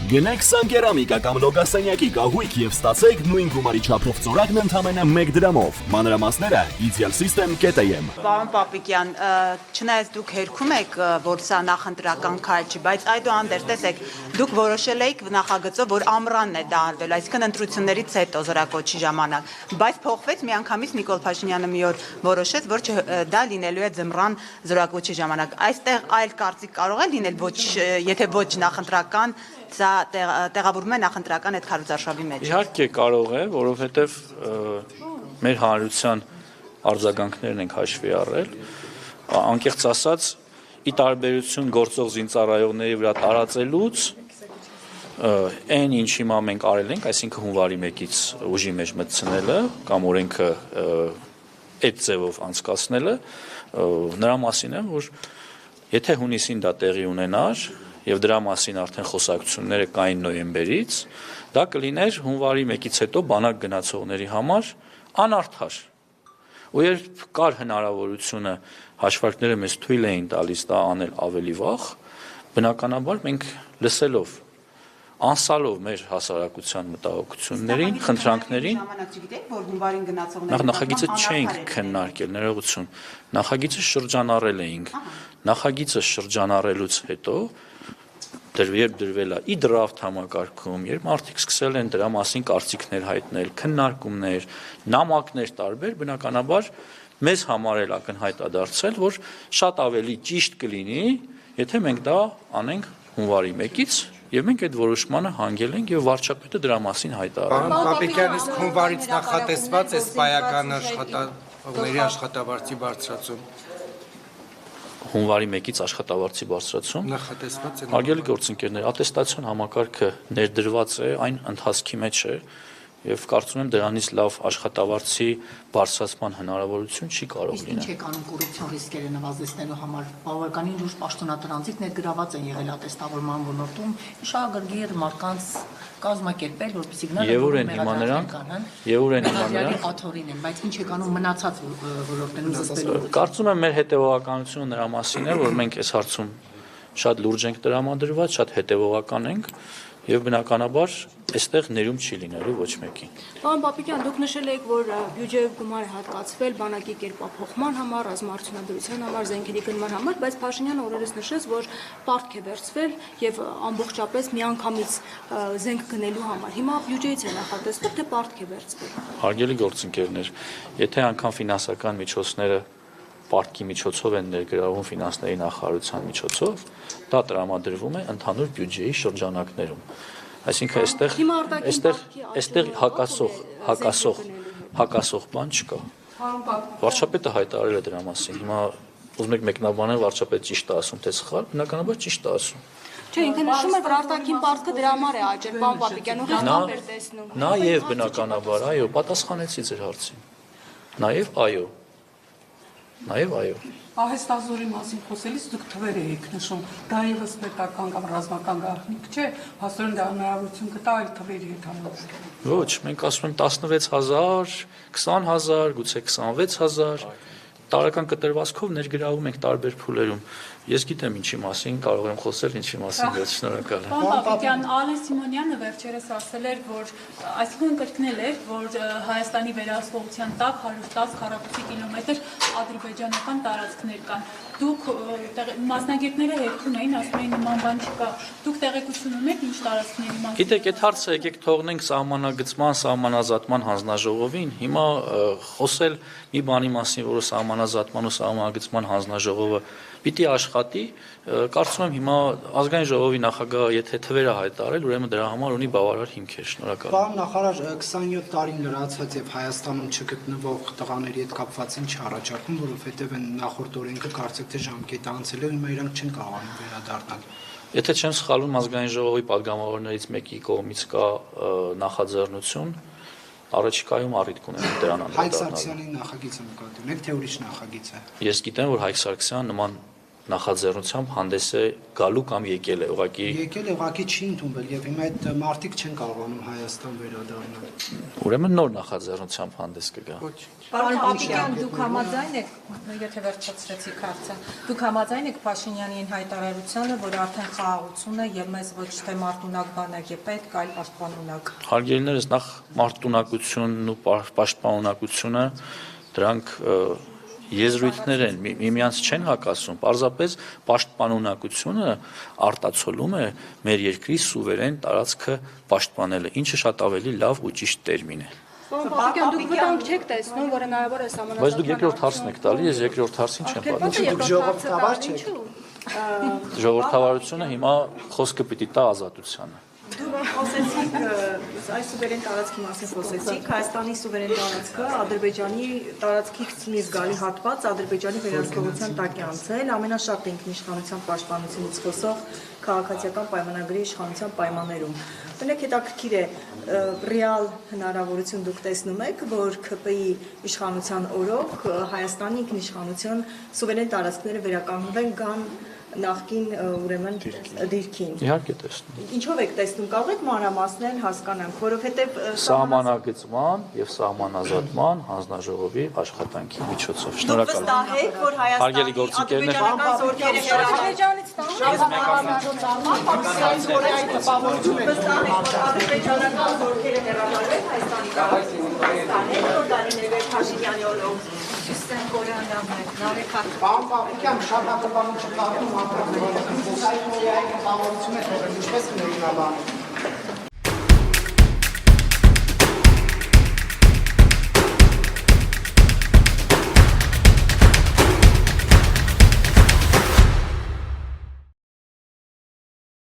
Գնեք Սանկերամիկա կամ լոգասենյակի կահույք եւ ստացեք նույն գումարի չափով ծորակն ընդամենը 1 դրամով։ Մանրամասները idealsystem.am։ Պարոն Պապիկյան, չնայած դուք հերքում եք, որ սա նախընտրական քայլ չի, բայց այդուհանդերձ տեսեք, դուք որոշել եք նախագծով, որ ամռանն է դա արվել, այսինքն ընտրություններից հետո զորակոչի ժամանակ, բայց փոխվեց միանգամից Նիկոլ Փաշինյանը մի օր որոշեց, որ դա լինելու է ձմռան զորակոչի ժամանակ։ Այստեղ այլ կարծիք կարող է լինել, ոչ, եթե ոչ նախընտրական, սա տեղավորվում է նախընտրական այդ քարոզարշավի մեջ։ Իհարկե կարող է, որովհետև մեր հանրության արձագանքներն ենք հաշվի առել, անկեղծ ասած, ի տարբերություն գործող զինծառայողների վրա տարածելուց, այն ինչ հիմա մենք արել ենք, այսինքն հունվարի 1-ից ուժի մեջ մտցնելը կամ օրենքը այդ ձևով անցկացնելը, նրա մասին է, որ եթե հունիսին դա տեղի ունենար, եւ դրա մասին արդեն խոսակցությունները կային նոյեմբերից, դա կլիներ հունվարի 1-ից հետո բանակ գնացողների համար անարդար։ Ու երբ կար հնարավորությունը հաշվարկները մեզ թույլ էին տալիս դա անել ավելի վաղ, բնականաբար մենք լսելով, անսալով մեր հասարակության մտահոգություններին, խնդրանքներին, նախագիծը չենք քննարկել, ներողություն, նախագիծը շրջանառել էինք, նախագիծը շրջանառելուց հետո երբ դրվել է ի դրաֆտ համակարգում, երբ մարդիկ սկսել են դրա մասին կարծիքներ հայտնել, քննարկումներ, նամակներ տարբեր, բնականաբար մեզ համար էլ ակնհայտ է դարձել, որ շատ ավելի ճիշտ կլինի, եթե մենք դա անենք հունվարի 1-ից, եւ մենք այդ որոշմանը հանգել ենք եւ վարչապետը դրա մասին հայտարարել։ Պարոն Պապիկյան, իսկ հունվարից նախատեսված է սպայական աշխատողների աշխատավարձի բարձրացում։ Հունվարի 1-ից աշխատավարձի բարձրացում նախատեսված է։ Հարգելի գործընկերներ, ատեստացիոն համակարգը ներդրված է, այն ընթացքի մեջ է եւ կարծում եմ դրանից լավ աշխատավարձի բարձրացման հնարավորություն չի կարող լինել։ Ինչ է անում կոռուպցիոն ռիսկերը նվազեցնելու համար, բավականին լուրջ պաշտոնատրանցիկ ներգրաված են եղել ատեստավորման ոլորտում, շահագրգիռ մարդկանց կազմակերպել, որպեսզի գնան եւ ուր են հիմա նրանք, աթորին են, բայց ինչ է անում մնացած ոլորտներում զսպելու։ Կարծում եմ մեր հետեւողականությունը նրա մասին է, որ մենք այս հարցում շատ լուրջ ենք տրամադրված, շատ հետեւողական ենք եւ բնականաբար այստեղ ներում չի լինելու ոչ մեկին։ Պարոն Պապիկյան, դուք նշել եք, որ բյուջեով գումար է հատկացվել բանակի կերպափոխման համար, ռազմաարդյունաբերության համար, զենքերի գնման համար, բայց Փաշինյանը օրերս նշեց, որ պարտք է վերցվել եւ ամբողջապես միանգամից զենք գնելու համար։ Հիմա բյուջեից է նախատեսվել, թե պարտք է վերցվել։ Հարգելի գործընկերներ, եթե անգամ ֆինանսական միջոցները պարտքի միջոցով են ներգրավում ֆինանսների նախարարության միջոցով, դա տրամադրվում է ընդհանուր բյուջեի շրջանակներում։ Այսինքն այստեղ հակասող բան չկա։ Վարչապետը հայտարարել է դրա մասին։ Հիմա ուզում եք մեկնաբանել վարչապետը ճիշտ է ասում, թե սխալ, բնականաբար ճիշտ է ասում։ Չէ, ինքը նշում է, որ արտաքին պարտքը դրա համար է աճել, պարոն Պապիկյան, ուղղակի կապ էր տեսնում։ Նաեւ բնականաբար, այո, պատասխանեցի ձեր հարցին։ Նաեւ այո։ Ահեստազորի մասին խոսելիս դուք թվեր եք նշում, դա եւս պետական կամ ռազմական գաղտնիք չէ, հաստորեն դա հնարավորություն կտա այլ թվերի հետ համեմատել։ Ոչ, մենք ասում ենք 16000, 20000, գուցե 26000 տարական կտրվածքով ներգրավում ենք տարբեր փուլերում։ Ես գիտեմ ինչի մասին, կարող եմ խոսել ինչի մասին, ոչ շնորհակալ եմ։ Պարոն Պապիկյան, Ալեն Սիմոնյանը վերջերս ասել էր, որ այսինքն կրկնել էր, որ Հայաստանի վերահսկողության տակ 110 քառակուսի կիլոմետր ադրբեջանական տարածքներ կան։ Դուք մասնագետները հերքում էին, ասում էին նման բան չկա։ Դուք տեղեկություն ունեք ինչ տարածքների մասին։ Գիտեք, այդ հարցը եկեք թողնենք սահմանագծման, սահմանազատման հանձնաժողովին։ Հիմա խոսել մի բանի մասին, որը սահմանազատման ու սահմանագծման հանձնաժողովը պիտի աշխատի, կարծում եմ հիմա ազգային ժողովի նախագահը եթե թվերը հայտարարել, ուրեմն դրա համար ունի բավարար հիմքեր, շնորհակալ եմ։ Պարոն նախարար, 27 տարին լրացած եւ Հայաստանում չգտնվող տղաների հետ կապված ինչ առաջարկում, որովհետեւ այն նախորդ օրենքը կարծեք թե ժամկետը անցել է, հիմա իրանք չեն կարողանում վերադառնալ։ Եթե չեմ սխալվում, ազգային ժողովի падգամավորներից մեկի կողմից կա նախաձեռնություն, առաջիկայում առիթ կունենանք դրան անդրադառնալ։ Հայկ Սարգսյանի նախագիծը նկատի ունեք, թե ուրիշ նախագիծ է։ Ես գիտեմ, որ Հայկ Սարգսյանը նման նախաձեռնությամբ հանդես է գալու կամ եկել է ուղղակի Եկել ուղղակի չի ընդունվել եւ հիմա այդ մարդիկ չեն կարողանում Հայաստան վերադառնալ։ ուրեմն նոր նախաձեռնությամբ հանդես կգա։ Պարոն Պապիկյան, դուք համաձայն եք, եթե վերջացրեցիք հարցը, դուք համաձայն եք Փաշինյանի այն հայտարարությանը, որ արդեն խաղաղություն է եւ մեզ ոչ թե մարտունակ բանակ է պետք, այլ պաշտպանունակ։ Հարգելիներս, նախ մարտունակությունն ու պաշտպանունակությունը դրանք եզրույթներ են, միմյանց չեն հակասում, պարզապես պաշտպանունակությունը արտացոլում է մեր երկրի սուվերեն տարածքը պաշտպանելը, ինչը շատ ավելի լավ ու ճիշտ տերմին է։ Պապիկյան, դուք վտանգ չեք տեսնում, որ հնարավոր է սահմանադրական։ Բայց դուք երկրորդ հարցն եք տալի, ես երկրորդ հարցին չեմ պատասխանում։ Դուք ժողովրդավար չեք։ Ժողովրդավարությունը հիմա խոսքը պիտի տա ազատությանը։ Դուք խոսեցիք այս սուվերեն տարածքի մասին խոսեցիք, Հայաստանի սուվերեն տարածքը Ադրբեջանի տարածքից մի զգալի հատված Ադրբեջանի վերահսկողության տակ է անցել, ամենաշատ ինքնիշխանության պաշտպանությունից խոսող քաղաքացիական պայմանագրի իշխանության պայմաններում։ Տնեք հետաքրքիր է, ռեալ հնարավորություն դուք տեսնում եք, որ ՔՊ-ի իշխանության օրոք Հայաստանի ինքնիշխանության սուվերեն տարածքները վերականգնվեն գան նախկին ուրեմն դիրքին։ Իհարկե տեսնում։ Ինչով եք տեսնում, կարող եք մանրամասնել հասկանանք, որովհետև Սահմանագծման եւ սահմանազատման հանձնաժողովի աշխատանքի միջոցով։ Դուք վստահ եք, որ Հայաստանի ադրբեջանական զորքերը Ադրբեջանից ադրբեջանական զորքերը հեռանալու են Հայաստանի տարածքից, որ դարիներ Փաշինյանի օրոք Սիստեմ Կորյանն է, նավեկան։ Պարոն Պապիկյան, շատ հակաբանում չկարում ապրում, որովհետև այս նորյայի կապավորությունը ինչպես կներկալանի։